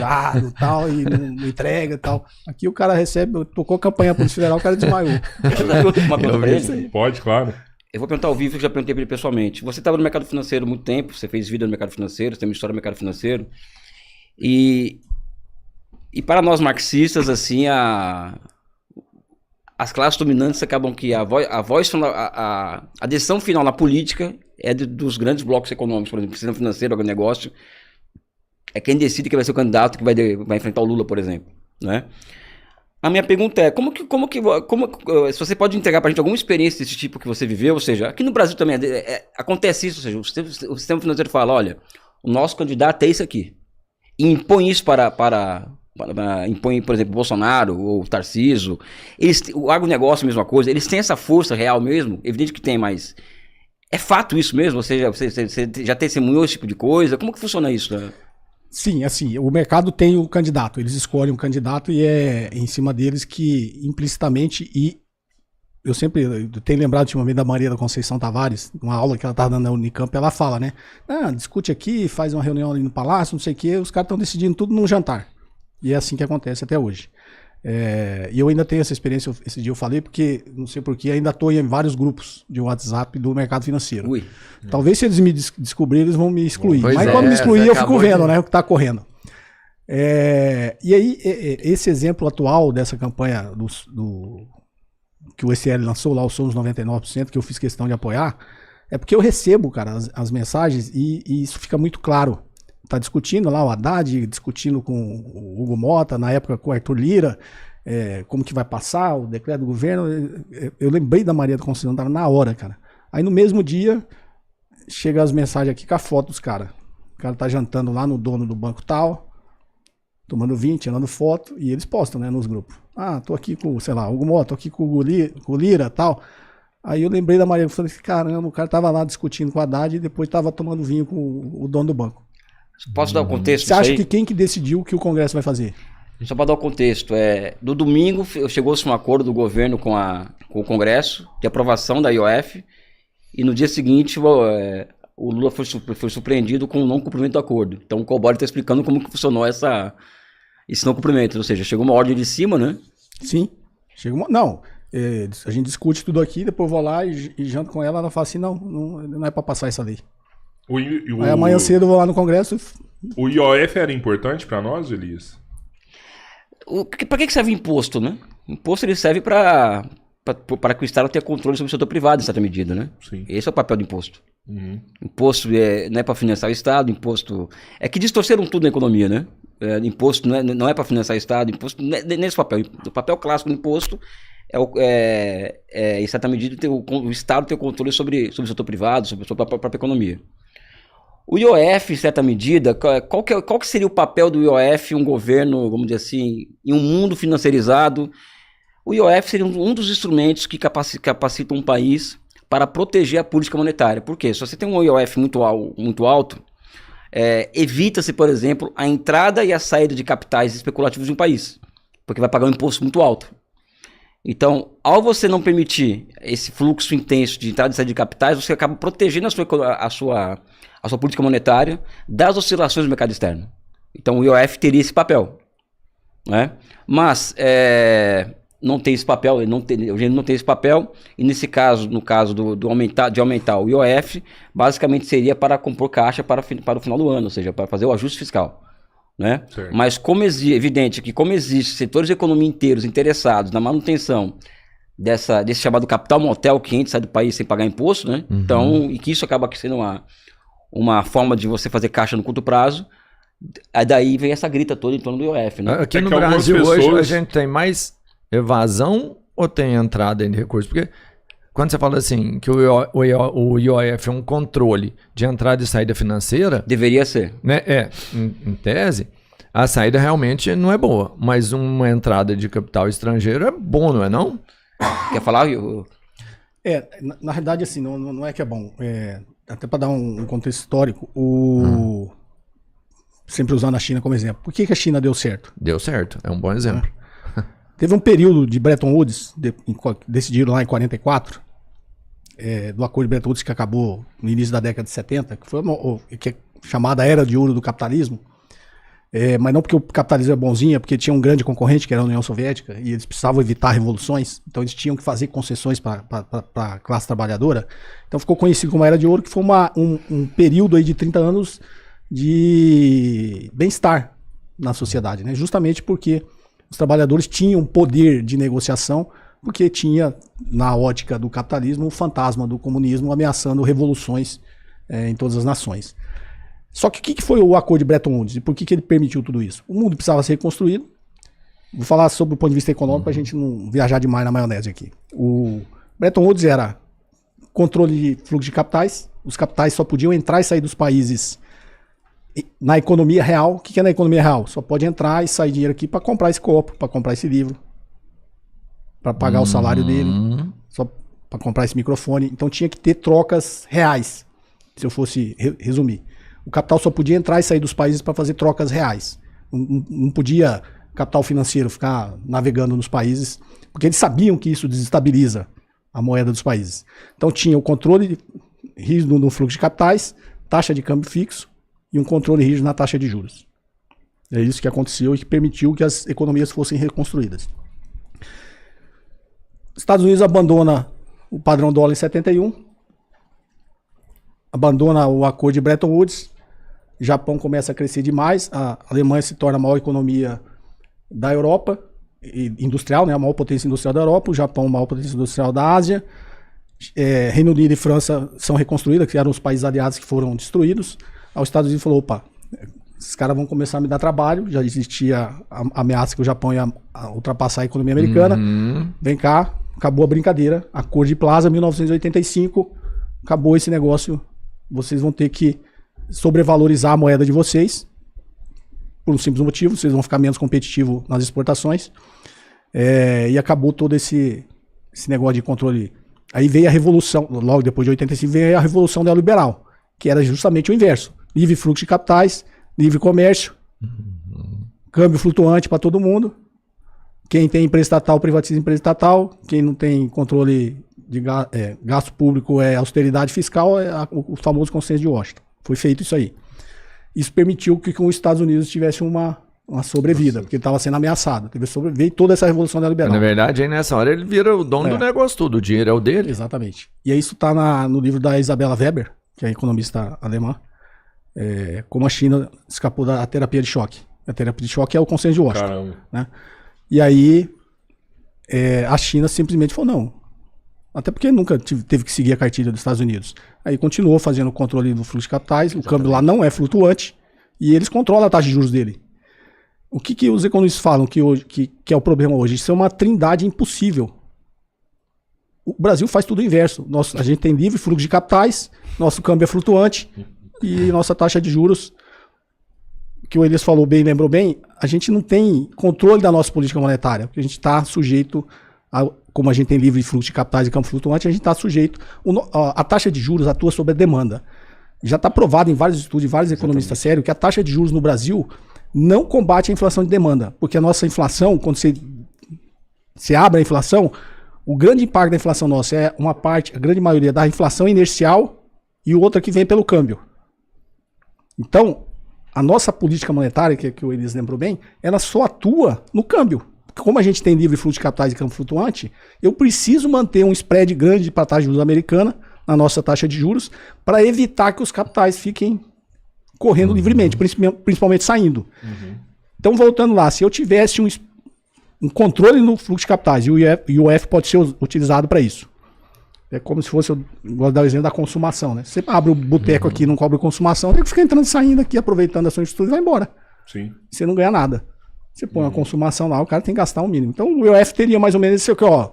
e tal, e não entrega e tal. Aqui o cara recebe, tocou campanha Polícia Federal, o cara desmaiou. Uma pergunta pra ele? Pode, claro. Eu vou perguntar ao vivo, eu já perguntei pra ele pessoalmente. Você estava no mercado financeiro há muito tempo, você fez vida no mercado financeiro, você tem uma história no mercado financeiro. E para nós marxistas, assim, as classes dominantes acabam que a decisão final na política é dos grandes blocos econômicos, por exemplo, sistema financeiro, agronegócio, é quem decide que vai ser o candidato que vai enfrentar o Lula, por exemplo, né? A minha pergunta é, se você pode entregar pra gente alguma experiência desse tipo que você viveu, ou seja, aqui no Brasil também acontece isso, ou seja, o sistema financeiro fala, olha, o nosso candidato é isso aqui, e impõe isso impõe, por exemplo, Bolsonaro ou Tarcísio, o agronegócio, a mesma coisa, eles têm essa força real mesmo, evidente que tem, mas é fato isso mesmo? Você já testemunhou esse tipo de coisa? Como que funciona isso, né? Sim, assim, o mercado tem o candidato, eles escolhem um candidato e é em cima deles que implicitamente, e eu tenho lembrado ultimamente da Maria da Conceição Tavares, uma aula que ela estava dando na Unicamp, ela fala, né, discute aqui, faz uma reunião ali no palácio, não sei o que, os caras estão decidindo tudo num jantar, e é assim que acontece até hoje. E eu ainda tenho essa experiência, esse dia eu falei, porque, não sei porquê, ainda estou em vários grupos de WhatsApp do mercado financeiro. Ui. Talvez se eles me descobrirem, eles vão me excluir. Pois mas quando me excluir, eu fico vendo, né, o que está correndo. E aí, esse exemplo atual dessa campanha que o SL lançou lá, o Somos 99%, que eu fiz questão de apoiar, é porque eu recebo, cara, as mensagens e isso fica muito claro. Tá discutindo lá o Haddad, discutindo com o Hugo Mota, na época com o Arthur Lira, como que vai passar o decreto do governo. Eu lembrei da Maria da Conceição, tava na hora, cara. Aí no mesmo dia, chega as mensagens aqui com a foto dos caras. O cara tá jantando lá no dono do banco tal, tomando vinho, tirando foto, e eles postam, né, nos grupos. Tô aqui com, sei lá, Hugo Mota, tô aqui com o Lira tal. Aí eu lembrei da Maria, eu falei, caramba, o cara tava lá discutindo com o Haddad e depois tava tomando vinho com o dono do banco. Posso dar o contexto? Você acha que quem que decidiu que o Congresso vai fazer? Só para dar o contexto, no domingo chegou-se um acordo do governo com o Congresso de aprovação da IOF e no dia seguinte o Lula foi surpreendido com o não cumprimento do acordo. Então o Cobori está explicando como que funcionou esse não cumprimento, ou seja, chegou uma ordem de cima, né? Sim, a gente discute tudo aqui, depois eu vou lá e janto com ela fala assim, não é para passar essa lei. Aí amanhã cedo eu vou lá no Congresso. O IOF era importante para nós, Elias? Para que serve imposto, né? Imposto ele serve para que o Estado tenha controle sobre o setor privado, em certa medida, né? Sim. Esse é o papel do imposto. Uhum. Imposto não é para financiar o Estado, imposto... É que distorceram tudo na economia, né? Imposto não é para financiar o Estado, imposto nesse papel. O papel clássico do imposto em certa medida, o Estado ter o controle sobre o setor privado, sobre a sua própria economia. O IOF, em certa medida, qual que seria o papel do IOF, um governo, vamos dizer assim, em um mundo financiarizado? O IOF seria um dos instrumentos que capacitam um país para proteger a política monetária. Por quê? Se você tem um IOF muito alto, evita-se, por exemplo, a entrada e a saída de capitais especulativos de um país, porque vai pagar um imposto muito alto. Então, ao você não permitir esse fluxo intenso de entrada e saída de capitais, você acaba protegendo a sua política monetária das oscilações do mercado externo. Então, o IOF teria esse papel, né? Mas não tem esse papel, o governo não tem esse papel, e nesse caso, no caso de aumentar o IOF, basicamente seria para compor caixa para o final do ano, ou seja, para fazer o ajuste fiscal. Né? Mas evidente que como existem setores de economia inteiros interessados na manutenção desse chamado capital motel que entra e sai do país sem pagar imposto, né? Uhum. Então, e que isso acaba sendo uma forma de você fazer caixa no curto prazo, aí daí vem essa grita toda em torno do IOF, né? Aqui no Brasil hoje a gente tem mais evasão ou tem entrada em recursos? Porque quando você fala assim que o IOF é um controle de entrada e saída financeira... Deveria ser. Né? Em tese, a saída realmente não é boa, mas uma entrada de capital estrangeiro é bom, não é não? Quer falar? Na realidade, assim, não é que é bom. Até para dar um contexto histórico, sempre usando a China como exemplo. Por que a China deu certo? Deu certo, é um bom exemplo. Teve um período de Bretton Woods, decidido lá em 44, do acordo de Bretton Woods que acabou no início da década de 70, que foi que é chamada Era de Ouro do Capitalismo, Mas não porque o capitalismo é bonzinho, é porque tinha um grande concorrente, que era a União Soviética, e eles precisavam evitar revoluções, então eles tinham que fazer concessões para a classe trabalhadora. Então ficou conhecido como a Era de Ouro, que foi um período aí de 30 anos de bem-estar na sociedade, né? Justamente porque os trabalhadores tinham poder de negociação, porque tinha, na ótica do capitalismo, o fantasma do comunismo ameaçando revoluções em todas as nações. Só que o que foi o acordo de Bretton Woods e por que ele permitiu tudo isso? O mundo precisava ser reconstruído. Vou falar sobre o ponto de vista econômico para a gente não viajar demais na maionese aqui. O Bretton Woods era controle de fluxo de capitais. Os capitais só podiam entrar e sair dos países na economia real. O que é na economia real? Só pode entrar e sair dinheiro aqui para comprar esse copo, para comprar esse livro, para pagar o salário dele, só para comprar esse microfone. Então tinha que ter trocas reais, se eu fosse resumir. O capital só podia entrar e sair dos países para fazer trocas reais. Não podia capital financeiro ficar navegando nos países, porque eles sabiam que isso desestabiliza a moeda dos países. Então tinha o controle rígido no fluxo de capitais, taxa de câmbio fixo e um controle rígido na taxa de juros. É isso que aconteceu e que permitiu que as economias fossem reconstruídas. Estados Unidos abandona o padrão dólar em 71, abandona o acordo de Bretton Woods, Japão começa a crescer demais, a Alemanha se torna a maior economia da Europa, industrial, né, a maior potência industrial da Europa, o Japão a maior potência industrial da Ásia, Reino Unido e França são reconstruídas, que eram os países aliados que foram destruídos. Aí os Estados Unidos falou, opa, esses caras vão começar a me dar trabalho, já existia a ameaça que o Japão ia ultrapassar a economia americana, vem cá, acabou a brincadeira, Acordo de Plaza, 1985, acabou esse negócio, vocês vão ter que sobrevalorizar a moeda de vocês, por um simples motivo, vocês vão ficar menos competitivos nas exportações, e acabou todo esse negócio de controle. Aí veio a revolução, logo depois de 85, veio a revolução neoliberal, que era justamente o inverso, livre fluxo de capitais, livre comércio, câmbio flutuante para todo mundo, quem tem empresa estatal privatiza empresa estatal, quem não tem controle de gasto público é austeridade fiscal, é o famoso consenso de Washington. Foi feito isso aí. Isso permitiu que os Estados Unidos tivesse uma sobrevida, porque ele estava sendo ameaçado. Veio toda essa revolução neoliberal. Na verdade, aí nessa hora ele vira o dono do negócio tudo, o dinheiro é o dele. Exatamente. E isso está no livro da Isabella Weber, que é economista alemã, como a China escapou da terapia de choque. A terapia de choque é o consenso de Washington. Caramba. Né? E aí a China simplesmente falou não. Até porque nunca teve que seguir a cartilha dos Estados Unidos. Aí continuou fazendo o controle do fluxo de capitais, o câmbio lá não é flutuante, e eles controlam a taxa de juros dele. O que os economistas falam que é o problema hoje? Isso é uma trindade impossível. O Brasil faz tudo o inverso. A gente tem livre fluxo de capitais, nosso câmbio é flutuante, e nossa taxa de juros, que o Elias falou bem, lembrou bem, a gente não tem controle da nossa política monetária, porque a gente está sujeito como a gente tem livre fluxo de capitais e campo flutuante, a gente está sujeito. A taxa de juros atua sobre a demanda. Já está provado em vários estudos, de vários economistas sérios, que a taxa de juros no Brasil não combate a inflação de demanda. Porque a nossa inflação, quando você abre a inflação, o grande impacto da inflação nossa é uma parte, a grande maioria da inflação inercial e outra que vem pelo câmbio. Então, a nossa política monetária, que o Elias lembrou bem, ela só atua no câmbio. Como a gente tem livre fluxo de capitais e campo flutuante, eu preciso manter um spread grande para a taxa de juros americana, na nossa taxa de juros, para evitar que os capitais fiquem correndo livremente, principalmente saindo. Então, voltando lá, se eu tivesse um controle no fluxo de capitais, e o IOF pode ser utilizado para isso. É como se fosse, eu gosto de dar o exemplo da consumação, né? Você abre o boteco aqui e não cobra consumação, tem que ficar entrando e saindo aqui, aproveitando a sua estrutura e vai embora. Sim. Você não ganha nada. Você põe uma consumação lá, o cara tem que gastar um mínimo. Então o IOF teria mais ou menos isso aqui, ó.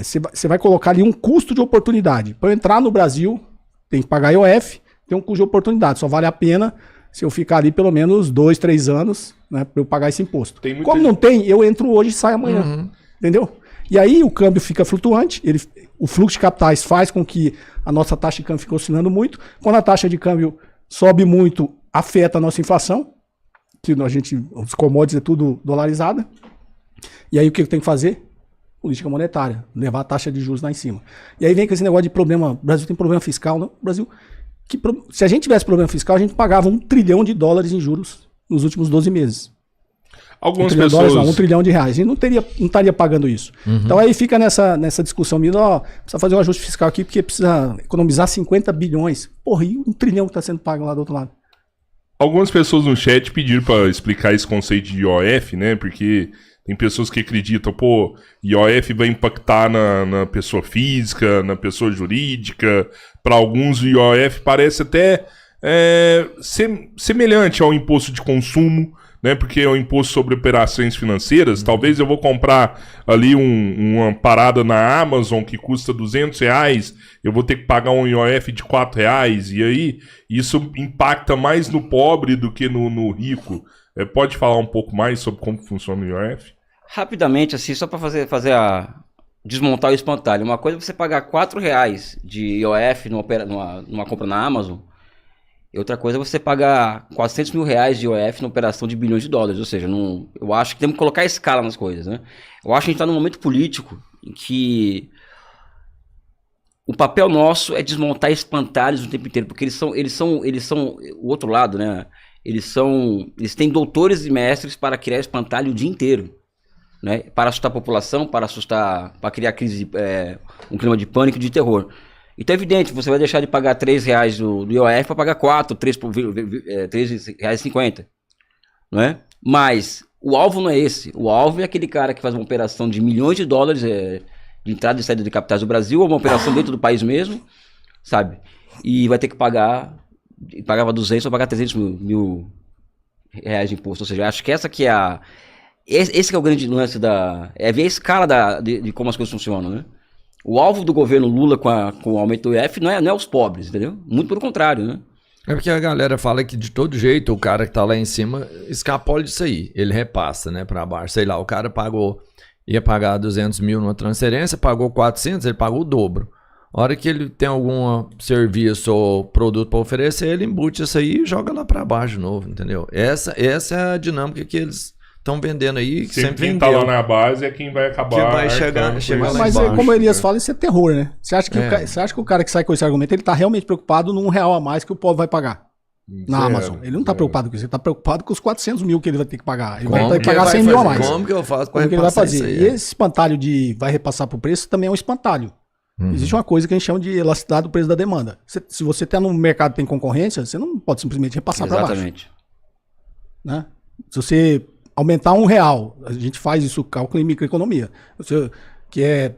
Você vai colocar ali um custo de oportunidade. Para eu entrar no Brasil, tem que pagar IOF, tem um custo de oportunidade. Só vale a pena se eu ficar ali pelo menos 2, 3 anos, né, para eu pagar esse imposto. Como não tem, eu entro hoje e saio amanhã. Entendeu? E aí o câmbio fica flutuante, o fluxo de capitais faz com que a nossa taxa de câmbio fique oscilando muito. Quando a taxa de câmbio sobe muito, afeta a nossa inflação, que os commodities é tudo dolarizada. E aí o que eu tenho que fazer? Política monetária, levar a taxa de juros lá em cima. E aí vem com esse negócio de problema, o Brasil tem problema fiscal, não? O Brasil, se a gente tivesse problema fiscal, a gente pagava $1 trilhão em juros nos últimos 12 meses. Algumas $1 trilhão, pessoas... não, $1 trilhão. A gente não estaria pagando isso. Então aí fica nessa discussão, precisa fazer um ajuste fiscal aqui porque precisa economizar 50 bilhões. Porra, e $1 trilhão que está sendo pago lá do outro lado? Algumas pessoas no chat pediram para explicar esse conceito de IOF, né? Porque tem pessoas que acreditam, IOF vai impactar na pessoa física, na pessoa jurídica. Para alguns, o IOF parece até semelhante ao imposto de consumo, né? Porque é um imposto sobre operações financeiras. Talvez eu vou comprar ali uma parada na Amazon que custa R$200, eu vou ter que pagar um IOF de R$4, e aí isso impacta mais no pobre do que no rico. Pode falar um pouco mais sobre como funciona o IOF? Rapidamente, assim, só para desmontar o espantalho. Uma coisa é você pagar R$4 de IOF numa compra na Amazon. E outra coisa é você pagar R$400 mil de IOF na operação de bilhões de dólares. Ou seja, eu acho que temos que colocar escala nas coisas, né? Eu acho que a gente está num momento político em que o papel nosso é desmontar espantalhos o tempo inteiro, porque eles são o outro lado, né? Eles têm doutores e mestres para criar espantalho o dia inteiro, né? Para assustar a população, para criar crise, um clima de pânico, de terror. Então é evidente, você vai deixar de pagar R$3 do IOF para pagar R$3,50, não é? Mas o alvo não é esse. O alvo é aquele cara que faz uma operação de milhões de dólares de entrada e saída de capitais do Brasil, ou uma operação dentro do país mesmo, sabe? E vai ter que pagar, pagava 200 ou pagar 300 mil reais de imposto. Ou seja, acho que essa que é esse que é o grande lance é ver a escala de como as coisas funcionam, né? O alvo do governo Lula com o aumento do IOF não é os pobres, entendeu? Muito pelo contrário, né? É porque a galera fala que de todo jeito o cara que tá lá em cima escapola disso aí. Ele repassa, né, pra baixo. Sei lá, o cara ia pagar 200 mil numa transferência, pagou 400, ele pagou o dobro. A hora que ele tem algum serviço ou produto para oferecer, ele embute isso aí e joga lá pra baixo de novo, entendeu? Essa é a dinâmica que eles estão vendendo aí. Sempre quem tá lá na base é quem vai acabar. Quem vai chegar lá mas embaixo, como o Elias fala, isso é terror, né? Você acha que o cara que sai com esse argumento, ele tá realmente preocupado num R$1 a mais que o povo vai pagar na Amazon? Ele não tá preocupado com isso, ele tá preocupado com os 400 mil que ele vai ter que pagar. Ele vai ter que pagar 100 mil a mais. Como que eu faço para ele vai fazer? E esse espantalho de vai repassar pro preço também é um espantalho. Existe uma coisa que a gente chama de elasticidade do preço da demanda. Se você tá no mercado e tem concorrência, você não pode simplesmente repassar para baixo. Exatamente. Né? Se você aumentar R$1, a gente faz isso, cálculo em microeconomia, que é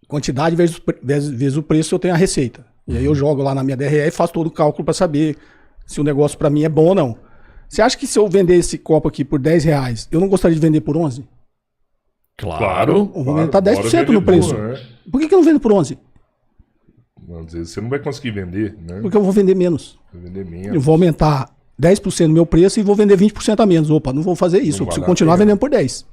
quantidade vezes o preço, eu tenho a receita. E aí eu jogo lá na minha DRE e faço todo o cálculo para saber se o negócio para mim é bom ou não. Você acha que se eu vender esse copo aqui por R$10, eu não gostaria de vender por 11? Claro. Eu vou aumentar 10% no preço. Por que eu não vendo por 11? Às vezes você não vai conseguir vender, né? Porque eu vou vender menos. Eu vou aumentar 10% do meu preço e vou vender 20% a menos. Opa, não vou fazer isso. Eu preciso continuar vendendo por 10.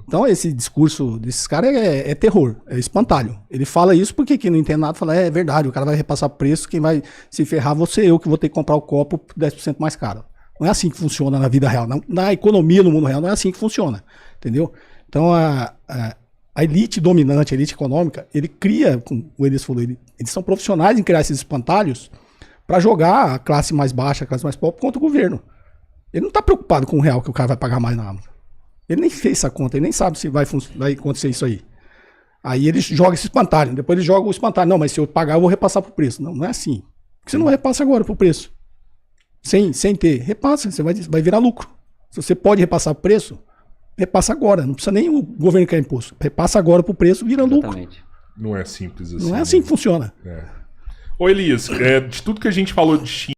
Então esse discurso desses caras é terror, é espantalho. Ele fala isso porque quem não entende nada fala, é verdade, o cara vai repassar preço, quem vai se ferrar eu que vou ter que comprar o copo por 10% mais caro. Não é assim que funciona na vida real. Na economia, no mundo real, não é assim que funciona. Entendeu? Então a elite dominante, a elite econômica, ele cria, como o Elias falou, eles são profissionais em criar esses espantalhos para jogar a classe mais baixa, a classe mais pobre contra o governo. Ele não está preocupado com o real que o cara vai pagar mais na Amazon. Ele nem fez essa conta, ele nem sabe se vai acontecer isso aí. Aí ele joga esse espantalho, depois ele joga o espantalho. Não, mas se eu pagar, eu vou repassar pro preço. Não é assim. Porque você não repassa agora pro preço. Sem ter. Repassa, você vai virar lucro. Se você pode repassar pro preço, repassa agora. Não precisa nem o governo criar imposto. Repassa agora pro preço, vira lucro. Não é simples assim. Não é assim que funciona. Ô Elias, de tudo que a gente falou de China,